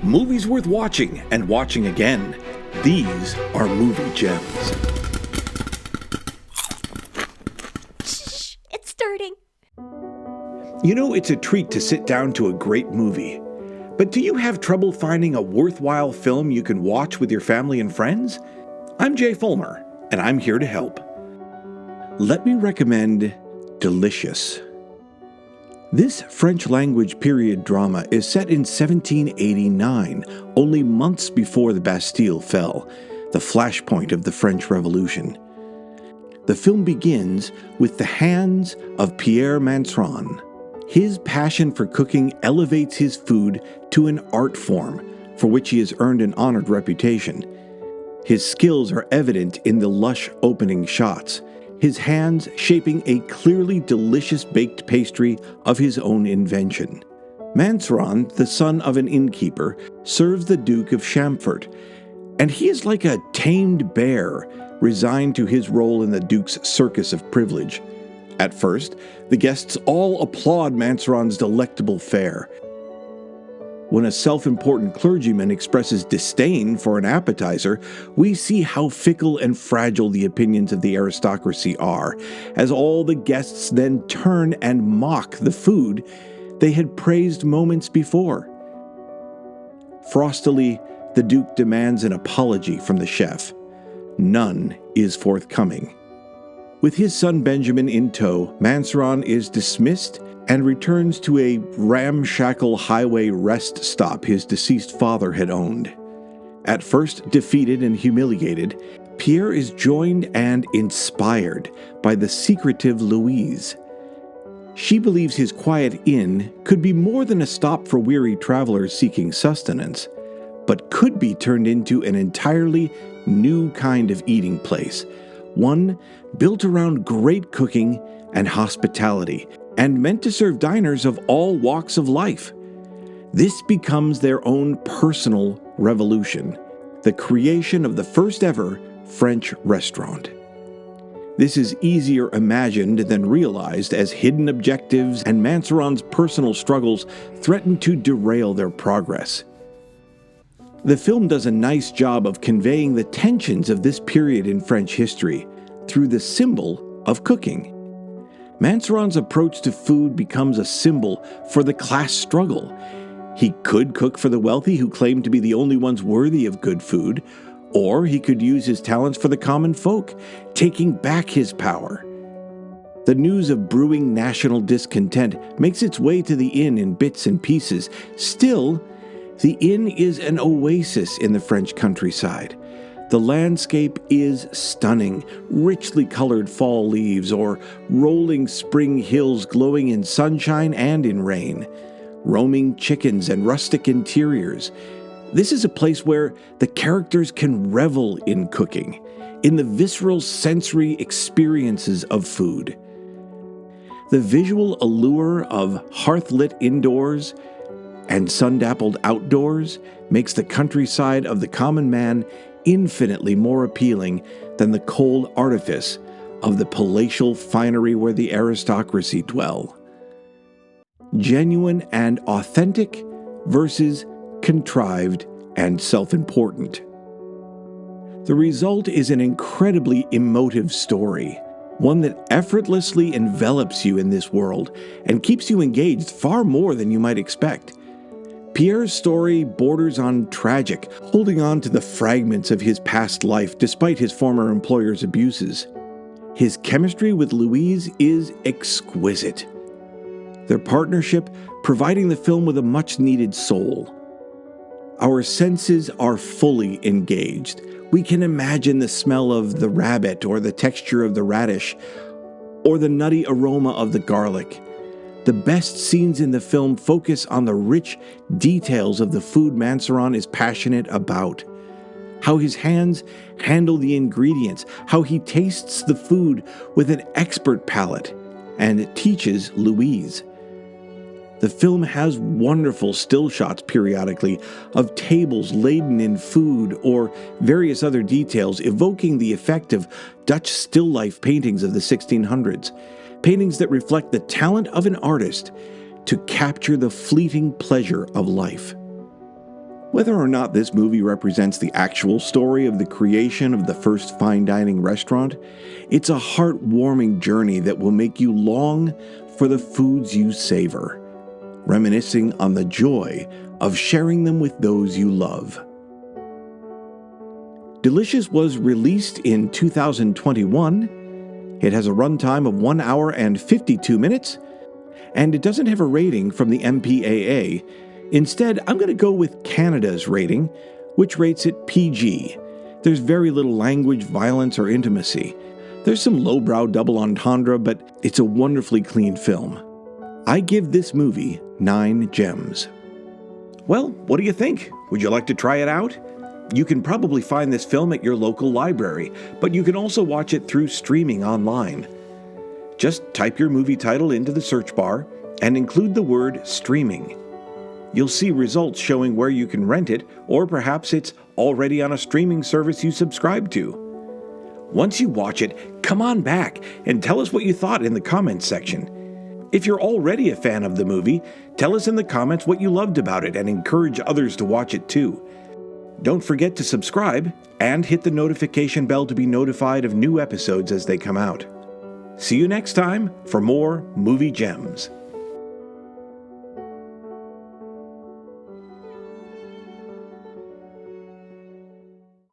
Movies worth watching and watching again. These are movie gems. Shh, it's starting. You know, it's a treat to sit down to a great movie. But do you have trouble finding a worthwhile film you can watch with your family and friends? I'm Jay Fulmer, and I'm here to help. Let me recommend Delicious. This French-language period drama is set in 1789, only months before the Bastille fell, the flashpoint of the French Revolution. The film begins with the hands of Pierre Manceron. His passion for cooking elevates his food to an art form, for which he has earned an honored reputation. His skills are evident in the lush opening shots, his hands shaping a clearly delicious baked pastry of his own invention. Manceron, the son of an innkeeper, serves the Duke of Chamfort, and he is like a tamed bear, resigned to his role in the Duke's circus of privilege. At first, the guests all applaud Manceron's delectable fare. When a self-important clergyman expresses disdain for an appetizer, we see how fickle and fragile the opinions of the aristocracy are, as all the guests then turn and mock the food they had praised moments before. Frostily, the Duke demands an apology from the chef. None is forthcoming. With his son Benjamin in tow, Manceron is dismissed and returns to a ramshackle highway rest stop his deceased father had owned. At first defeated and humiliated, Pierre is joined and inspired by the secretive Louise. She believes his quiet inn could be more than a stop for weary travelers seeking sustenance, but could be turned into an entirely new kind of eating place, one built around great cooking and hospitality, and meant to serve diners of all walks of life. This becomes their own personal revolution, the creation of the first ever French restaurant. This is easier imagined than realized, as hidden objectives and Manceron's personal struggles threaten to derail their progress. The film does a nice job of conveying the tensions of this period in French history through the symbol of cooking. Manceron's approach to food becomes a symbol for the class struggle. He could cook for the wealthy who claimed to be the only ones worthy of good food, or he could use his talents for the common folk, taking back his power. The news of brewing national discontent makes its way to the inn in bits and pieces. Still, the inn is an oasis in the French countryside. The landscape is stunning, richly colored fall leaves or rolling spring hills glowing in sunshine and in rain, roaming chickens and rustic interiors. This is a place where the characters can revel in cooking, in the visceral sensory experiences of food. The visual allure of hearth-lit indoors and sun-dappled outdoors makes the countryside of the common man infinitely more appealing than the cold artifice of the palatial finery where the aristocracy dwell. Genuine and authentic versus contrived and self-important. The result is an incredibly emotive story, one that effortlessly envelops you in this world and keeps you engaged far more than you might expect. Pierre's story borders on tragic, holding on to the fragments of his past life despite his former employer's abuses. His chemistry with Louise is exquisite, their partnership providing the film with a much-needed soul. Our senses are fully engaged. We can imagine the smell of the rabbit or the texture of the radish or the nutty aroma of the garlic. The best scenes in the film focus on the rich details of the food Manceron is passionate about. How his hands handle the ingredients, how he tastes the food with an expert palate, and teaches Louise. The film has wonderful still shots periodically of tables laden in food or various other details, evoking the effect of Dutch still life paintings of the 1600s. Paintings that reflect the talent of an artist to capture the fleeting pleasure of life. Whether or not this movie represents the actual story of the creation of the first fine dining restaurant, it's a heartwarming journey that will make you long for the foods you savor, reminiscing on the joy of sharing them with those you love. Delicious was released in 2021. It has a runtime of 1 hour and 52 minutes, and it doesn't have a rating from the MPAA. Instead, I'm going to go with Canada's rating, which rates it PG. There's very little language, violence, or intimacy. There's some lowbrow double entendre, but it's a wonderfully clean film. I give this movie 9 gems. Well, what do you think? Would you like to try it out? You can probably find this film at your local library, but you can also watch it through streaming online. Just type your movie title into the search bar and include the word streaming. You'll see results showing where you can rent it, or perhaps it's already on a streaming service you subscribe to. Once you watch it, come on back and tell us what you thought in the comments section. If you're already a fan of the movie, tell us in the comments what you loved about it and encourage others to watch it too. Don't forget to subscribe and hit the notification bell to be notified of new episodes as they come out. See you next time for more Movie Gems.